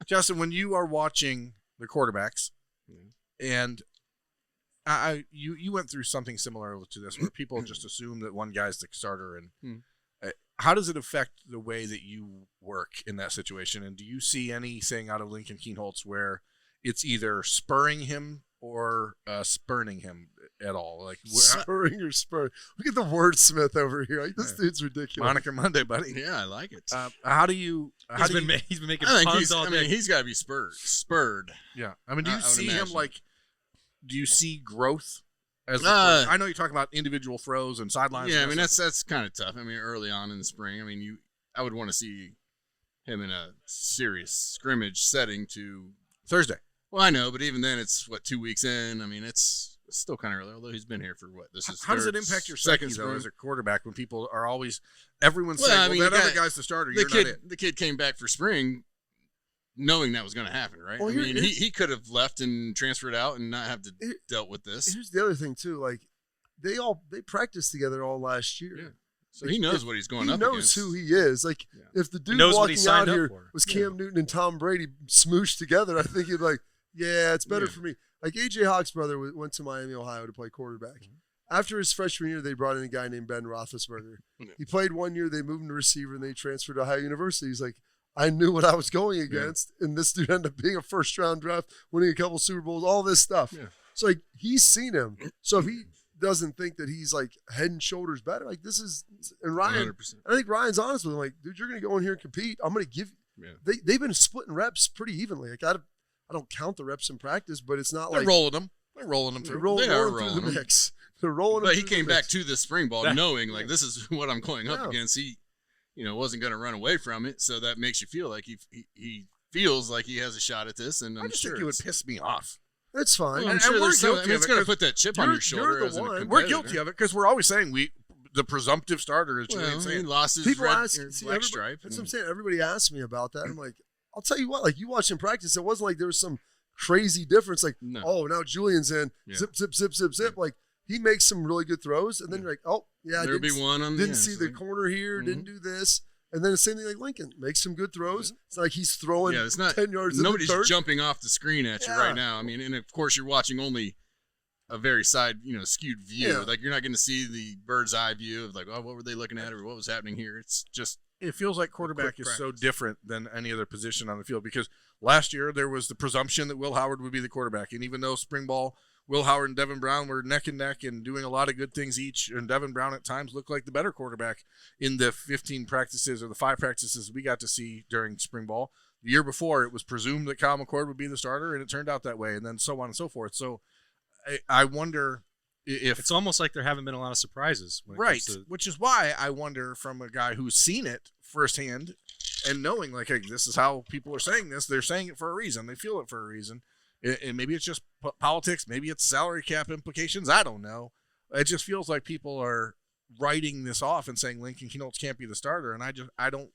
Justin, when you are watching the quarterbacks, and you went through something similar to this, where people just assume that one guy's the starter, and how does it affect the way that you work in that situation? And do you see anything out of Lincoln Kienholz where it's either spurring him or spurning him at all? Like spurring or spurring. Look at the wordsmith over here. Like, this dude's ridiculous. Moniker Monday, buddy. Yeah, I like it. How do you? He's been making puns all day. He's got to be spurred. Yeah. I mean, do you see him like? Do you see growth? I know you're talking about individual throws and sidelines. Yeah, I mean that's kind of tough. I mean, early on in the spring, I mean, I would want to see him in a serious scrimmage setting to Thursday. Well, I know, but even then, it's 2 weeks in. I mean, it's still kind of early. Although he's been here for this is how does it impact your second though as a quarterback when people are always everyone's saying, well, that other guy's the starter. The kid came back for spring, knowing that was going to happen, right? Well, I mean, he could have left and transferred out and not have to dealt with this. Here's the other thing too, like they practiced together all last year. Yeah. So he knows what he's going up against. He knows who he is. Like, if the dude walking out here was Cam Newton and Tom Brady smooshed together, I think he'd be like, yeah, it's better for me. Like, A.J. Hawk's brother went to Miami, Ohio to play quarterback. After his freshman year, they brought in a guy named Ben Roethlisberger. He played 1 year, they moved him to receiver, and they transferred to Ohio University. He's like, I knew what I was going against, and this dude ended up being a first-round draft, winning a couple Super Bowls, all this stuff. Yeah. So, like, he's seen him. So, doesn't think that he's like head and shoulders better. Like this is, and Ryan, 100%. I think Ryan's honest with him. Like, dude, you're going to go in here and compete. I'm going to give. Yeah. They've been splitting reps pretty evenly. Like I don't count the reps in practice, but it's not They're like rolling them. They're rolling them they're through. rolling, They are rolling through the rolling 'em. mix. They're rolling. But them he through the came back mix. to the spring ball knowing like this is what I'm going up Yeah. against. He, wasn't going to run away from it. So that makes you feel like he feels like he has a shot at this. And I I'm just sure think it would piss me off. That's fine. I'm And sure we're there's some, guilty of it's it going to 'cause put that chip on your shoulder. the as a one. We're competitor. guilty of it because we're always saying the presumptive starter is Julian Well, he Sayin. lost his People red, ask, or see, black everybody- stripe. That's what I'm saying. Everybody asks me about that. I'm like, I'll tell you what. Like you watched in practice, it wasn't like there was some crazy difference. Like, No. oh, now Julian's in. Yeah. Zip, zip, zip, zip, zip. Like he makes some really good throws, and then you're like, oh, yeah, I There'll be one on didn't yeah, see so the like- corner here, didn't do this. And then the same thing like Lincoln makes some good throws. It's not like he's throwing Yeah, it's not 10 yards. Nobody's in the dirt. jumping off the screen at you Yeah. right now. I mean, and of course you're watching only a very side, skewed view. Yeah. Like you're not going to see the bird's eye view of like, oh, what were they looking at or what was happening here? It's just It feels like quarterback Quick is so practice. different than any other position on the field because last year there was the presumption that Will Howard would be the quarterback. And even though spring ball, Will Howard and Devin Brown were neck and neck and doing a lot of good things each, and Devin Brown at times looked like the better quarterback in the 15 practices or the 5 practices we got to see during spring ball. The year before, it was presumed that Kyle McCord would be the starter, and it turned out that way, and then so on and so forth. So I wonder if It's almost like there haven't been a lot of surprises. When it right, comes to, which is why I wonder from a guy who's seen it firsthand and knowing like, hey, this is how people are saying this. They're saying it for a reason. They feel it for a reason. And maybe it's just politics. Maybe it's salary cap implications. I don't know. It just feels like people are writing this off and saying Lincoln Keynotes can't be the starter. And I don't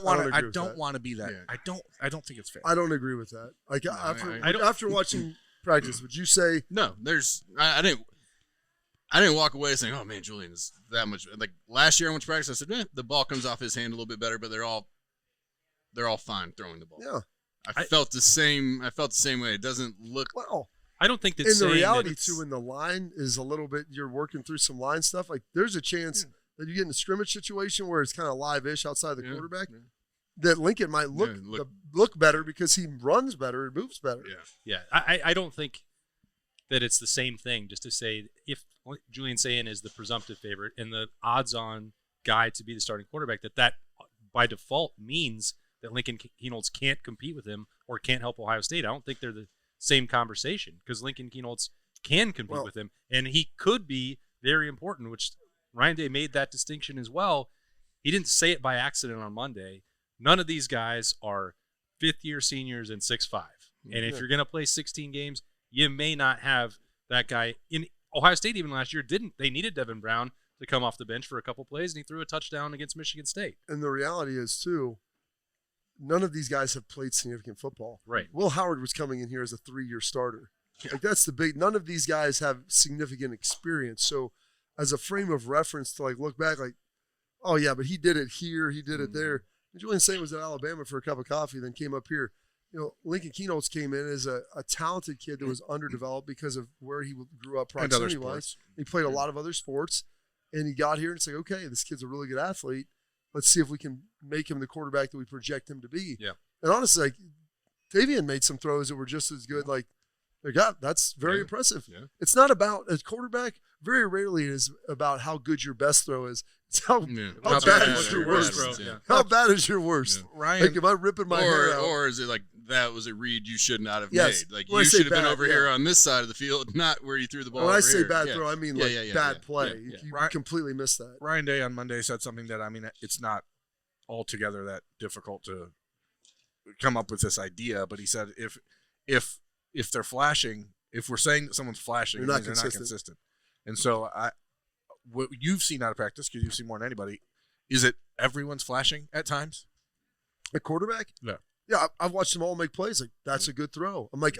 want to be that. Yeah. I don't think it's fair. I don't agree with that. Like after watching practice, would you say no. I didn't walk away saying, oh man, Julian is that much. Like last year I went to practice, I said, the ball comes off his hand a little bit better, but they're all fine throwing the ball. yeah? I felt the same way. It doesn't look. Well, I don't think that in the saying reality that too, in the line is a little bit. You're working through some line stuff. Like there's a chance that you get in a scrimmage situation where it's kind of live-ish outside the quarterback. Yeah. That Lincoln might look better because he runs better and moves better. Yeah. I don't think that it's the same thing just to say if Julian Sayin is the presumptive favorite and the odds-on guy to be the starting quarterback, that by default means that Lincoln Keynotes can't compete with him or can't help Ohio State. I don't think they're the same conversation because Lincoln Keynotes can compete with him, and he could be very important, which Ryan Day made that distinction as well. He didn't say it by accident on Monday. None of these guys are fifth-year seniors and 6'5". And if you're going to play 16 games, you may not have that guy. In Ohio State even last year, they needed Devin Brown to come off the bench for a couple plays, and he threw a touchdown against Michigan State. And the reality is, too, none of these guys have played significant football. Right. Will Howard was coming in here as a 3-year starter. Like that's the big. None of these guys have significant experience. So, as a frame of reference to like look back, like, oh yeah, but he did it here, he did it there. And Julian Sayin was at Alabama for a cup of coffee, then came up here. Lincoln Keynotes came in as a talented kid that was underdeveloped because of where he grew up proximity-wise. He played a lot of other sports, and he got here and said, okay, this kid's a really good athlete. Let's see if we can make him the quarterback that we project him to be. Yeah. And honestly, like, Davian made some throws that were just as good. Like, God, that's very impressive. Yeah. It's not about a quarterback. Very rarely it is about how good your best throw is. It's how bad is your worst throw. Yeah. How bad is your worst? Yeah. Ryan, Like, if I'm ripping my hair out. Or is it like that was a read you should not have Yes. made? Like When I you say should have been bad, over here on this side of the field, not where you threw the ball. When over I say here. bad Yeah. throw, I mean Yeah, like yeah, bad yeah. play. Yeah, yeah. You Right. completely missed that. Ryan Day on Monday said something that, I mean, it's not altogether that difficult to come up with this idea, but he said if they're flashing, if we're saying that someone's flashing, They're not it means they're not consistent. consistent. And so what you've seen out of practice, because you've seen more than anybody, is it everyone's flashing at times? A quarterback? Yeah. Yeah, I've watched them all make plays. Like, that's a good throw. I'm like,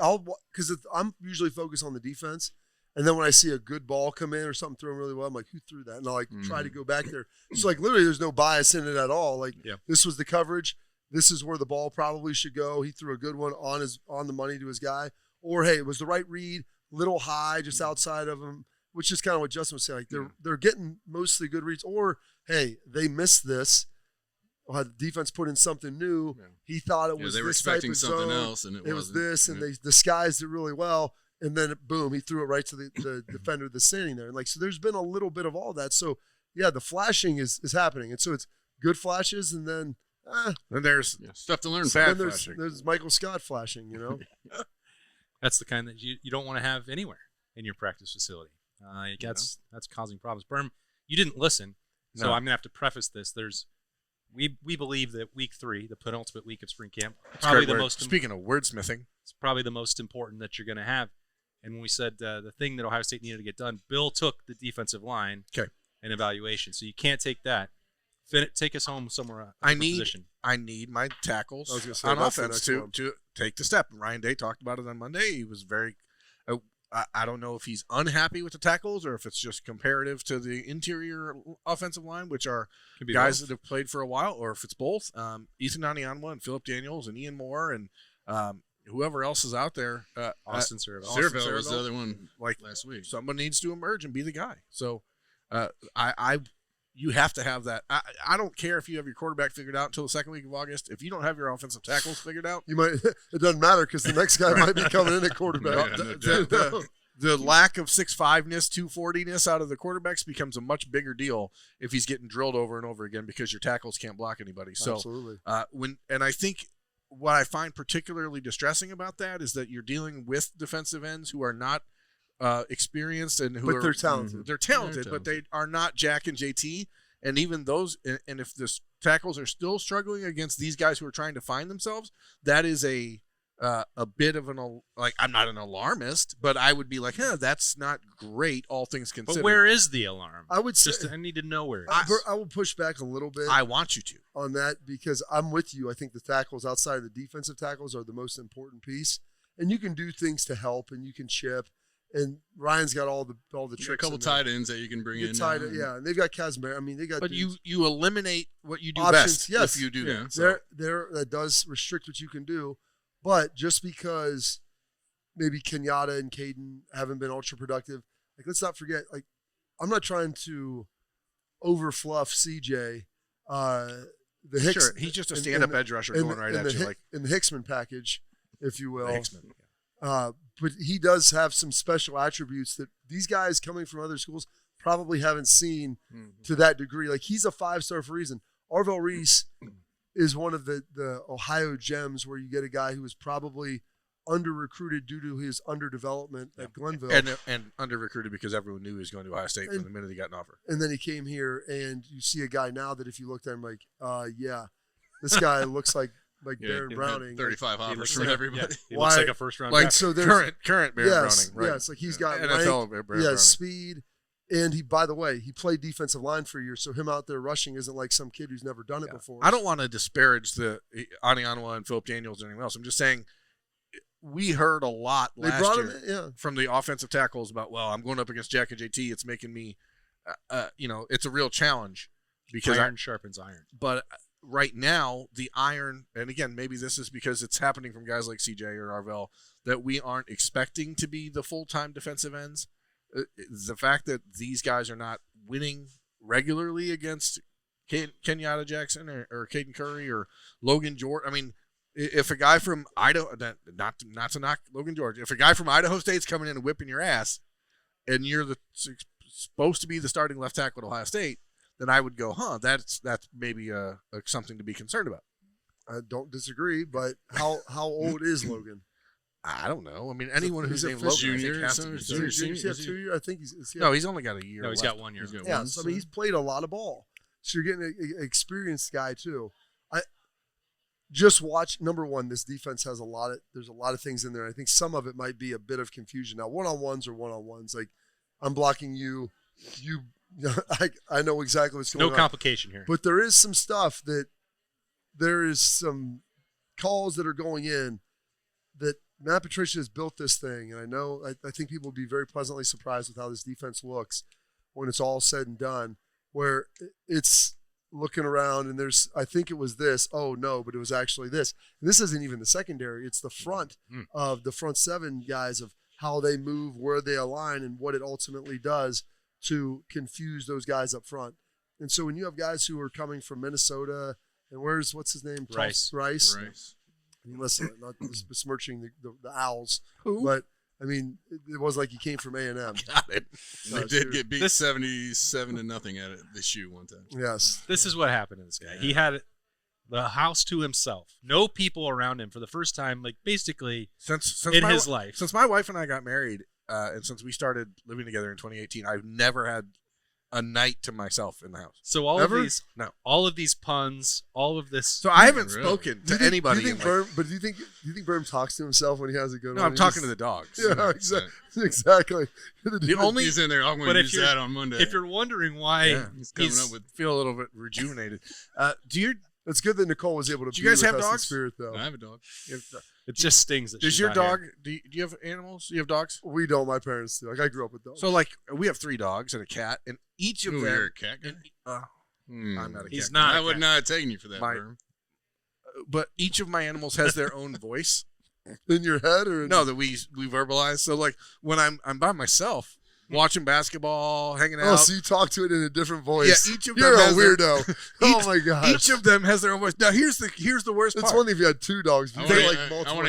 because I'm usually focused on the defense. And then when I see a good ball come in or something thrown really well, I'm like, who threw that? And I'll like try to go back there. So like literally there's no bias in it at all. Like this was the coverage. This is where the ball probably should go. He threw a good one on the money to his guy. Or hey, it was the right read, little high, just outside of him, which is kind of what Justin was saying. Like they're getting mostly good reads. Or hey, they missed this. Or had the defense put in something new. He thought it was they were this type expecting of something zone. else, and it was wasn't. this, and they disguised it really well. and then boom, he threw it right to the defender that's standing there. And like, so there's been a little bit of all that. So yeah, the flashing is happening. And so it's good flashes, and then and there's stuff to learn. Bad then flashing. there's Michael Scott flashing, That's the kind that you don't want to have anywhere in your practice facility. That's causing problems. Berm, you didn't listen, so I'm gonna have to preface this. We believe that week 3, the penultimate week of spring camp, probably the most. Speaking of wordsmithing, it's probably the most important that you're going to have. And when we said the thing that Ohio State needed to get done, Bill took the defensive line and evaluation. So you can't take that. Take us home somewhere. I need my tackles on offense to take the step. Ryan Day talked about it on Monday. He was very. I don't know if he's unhappy with the tackles or if it's just comparative to the interior offensive line, which are guys that have played for a while, or if it's both. Ethan Anianwa and Philip Daniels and Ian Moore and whoever else is out there. Austin Cerebel. Cerebel was the other one last week. Someone needs to emerge and be the guy. So you have to have that. I don't care if you have your quarterback figured out until the second week of August. If you don't have your offensive tackles figured out, you might. It doesn't matter because the next guy might be coming in at quarterback. The lack of 6'5"-ness, 240-ness out of the quarterbacks becomes a much bigger deal if he's getting drilled over and over again because your tackles can't block anybody. So, absolutely. And I think what I find particularly distressing about that is that you're dealing with defensive ends who are not experienced and who they're talented. They're talented, but they are not Jack and JT. And even those, and if the tackles are still struggling against these guys who are trying to find themselves, that is a bit of I'm not an alarmist, but I would be like, that's not great, all things considered. But where is the alarm? I would say, I need to know where it is. I will push back a little bit. I want you to. On that, because I'm with you. I think the tackles outside of the defensive tackles are the most important piece. And you can do things to help, and you can chip. And Ryan's got all the tricks. A couple tight ends that you can bring in. And they've got Kazmir. I mean, they got. But you eliminate what you do options, best if you do that. So. That does restrict what you can do. But just because maybe Kenyatta and Caden haven't been ultra productive, let's not forget. I'm not trying to overfluff CJ. The Hicks, sure, he's just a stand-up edge rusher going right at you, in the Hicksman package, if you will. Hicksman. But he does have some special attributes that these guys coming from other schools probably haven't seen to that degree. He's a 5-star for a reason. Arvell Reese is one of the Ohio gems where you get a guy who was probably under-recruited due to his underdevelopment at Glenville. And under-recruited because everyone knew he was going to Ohio State from the minute he got an offer. And then he came here, and you see a guy now that if you looked at him this guy looks like Baron Browning. 35 offers from everybody. He looks like a first-round draft. So current Baron Browning. Right? Yes, he's got NFL rank, Baron Browning. speed. And he, by the way, he played defensive line for a year, so him out there rushing isn't like some kid who's never done it before. I don't want to disparage the Anianwa and Philip Daniels or anyone else. I'm just saying we heard a lot last year from the offensive tackles about, I'm going up against Jack and JT. It's making me, it's a real challenge because iron sharpens iron. But right now, the iron, and again, maybe this is because it's happening from guys like CJ or Arvell, that we aren't expecting to be the full-time defensive ends. The fact that these guys are not winning regularly against Kenyatta Jackson or Caden Curry or Logan George. I mean, if a guy from Idaho, not to knock Logan George, if a guy from Idaho State's coming in and whipping your ass, and you're supposed to be the starting left tackle at Ohio State, then I would go, that's maybe something to be concerned about. I don't disagree, but how old is Logan? I don't know. I mean, anyone who's named Logan, junior, I think I think he's no, he's only got a year. No, he's got 1 year. So I mean, he's played a lot of ball. So you're getting an experienced guy too. I just watch. Number one, this defense has there's a lot of things in there. I think some of it might be a bit of confusion. Now, one-on-ones are one-on-ones. I'm blocking you. I know exactly what's going on. No complication here. But there is some stuff there is some calls that are going in that Matt Patricia has built this thing, and I think people will be very pleasantly surprised with how this defense looks when it's all said and done, where it's looking around and I think it was this, but it was actually this. And this isn't even the secondary. It's the front of the front seven guys of how they move, where they align, and what it ultimately does to confuse those guys up front. And so when you have guys who are coming from Minnesota, and what's his name? Rice. I mean, listen, not besmirching the Owls, Who? but I mean, it was like he came from A&M. Got it. They did get beat 77-0 at the shoe one time. Yes. This is what happened to this guy. He had the house to himself. No people around him for the first time, like basically since in his life. Since my wife and I got married, and since we started living together in 2018, I've never had a night to myself in the house. So all of these puns, all of this. So I haven't spoken to anybody. Do you think Berm talks to himself when he has a good one? No, I'm talking to the dogs. Yeah, exactly. The only he's in there. I'm going to use that on Monday. If you're wondering why he's coming up with, feel a little bit rejuvenated. It's good that Nicole was able to. Do you guys have dogs? Spirit, though. I have a dog. It just stings. That Does your dog? Do you have animals? Do you have dogs? We don't. My parents do. Like I grew up with dogs. So like we have 3 dogs and a cat, and each of them. You're a cat guy? I'm not a cat. He's not. I would not have taken you for that. But each of my animals has their own voice. In your head, or no? That we verbalize. So like when I'm by myself. Watching basketball, hanging out. Oh, so you talk to it in a different voice. Yeah, each of You're them a has weirdo. Oh my gosh. Each of them has their own voice. Now here's the worst part. It's one thing if you had 2 dogs. I want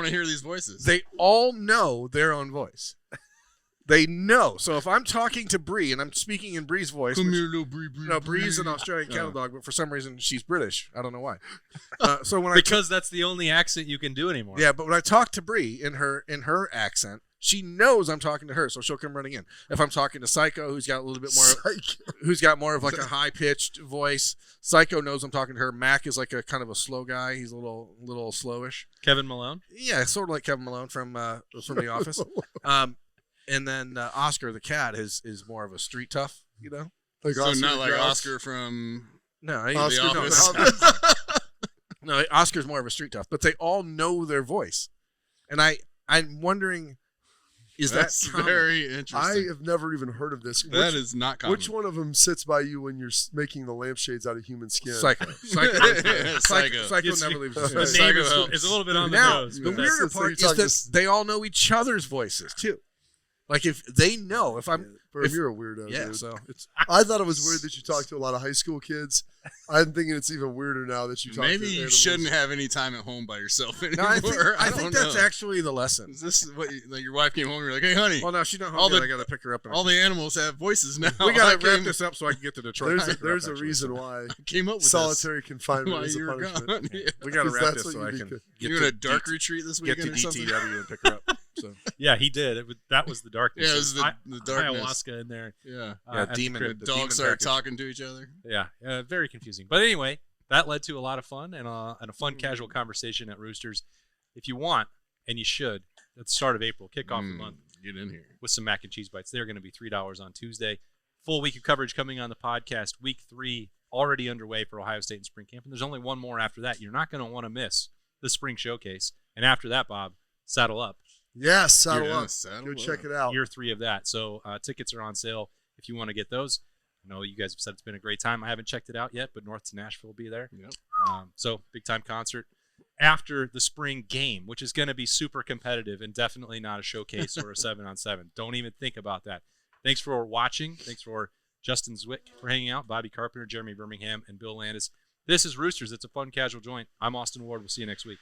to hear these voices. They all know their own voice. They know. So if I'm talking to Bree and I'm speaking in Bree's voice, come here, little Bree. No, Bree's an Australian cattle dog, but for some reason she's British. I don't know why. So when because that's the only accent you can do anymore. Yeah, but when I talk to Bree in her accent, she knows I'm talking to her, so she'll come running in. If I'm talking to Psycho, who's got a little bit more, who's got more of like a high pitched voice, Psycho knows I'm talking to her. Mac is like a kind of a slow guy. He's a little slowish. Kevin Malone. Yeah, sort of like Kevin Malone from The Office. And then Oscar the cat is more of a street tough, you know. Like so Oscar not like Oscar from The Office. No, Oscar's more of a street tough, but they all know their voice, and I'm wondering. That's very interesting. I have never even heard of this. That is not common. Which one of them sits by you when you're making the lampshades out of human skin? Psycho. Psycho never leaves his The Psycho name helps. is a little bit on the Now, nose. the weirder part is that they all know each other's voices too. Like if they know if I'm, you're a weirdo. Yeah. Dude. So I thought it was weird that you talk to a lot of high school kids. I'm thinking it's even weirder now that you talk. Maybe to you animals. shouldn't have any time at home by yourself anymore. No, I think that's actually the lesson. Is this what like your wife came home and you're like, hey, honey. Well, no, she's not home yet. I got to pick her up. All the animals have voices now. We got to wrap this up so I can get to Detroit. There's a reason why I came up with solitary confinement is a you're punishment. gone. Yeah. We got to wrap this so I can get you're in a dark retreat this weekend get to or something? DTW and pick her up. So yeah, he did. That was the darkness. Yeah, it was the darkness. Ayahuasca in there. Yeah, demon. The dogs start talking to each other. Yeah, very confusing. But anyway, that led to a lot of fun and a fun casual conversation at Roosters. If you want, and you should, at the start of April, kick off the month. Get in here with some mac and cheese bites. They're going to be $3 on Tuesday. Full week of coverage coming on the podcast. Week 3 already underway for Ohio State and spring camp, and there's only one more after that. You're not going to want to miss the spring showcase. And after that, Bob, saddle up. Yes, saddle up. Go check it out. Year 3 of that. So tickets are on sale if you want to get those. I know you guys have said it's been a great time. I haven't checked it out yet, but North to Nashville will be there. Yep. So big time concert after the spring game, which is going to be super competitive and definitely not a showcase or a 7-on-7. Don't even think about that. Thanks for watching. Thanks for Justin Zwick for hanging out, Bobby Carpenter, Jeremy Birmingham, and Bill Landis. This is Roosters. It's a fun, casual joint. I'm Austin Ward. We'll see you next week.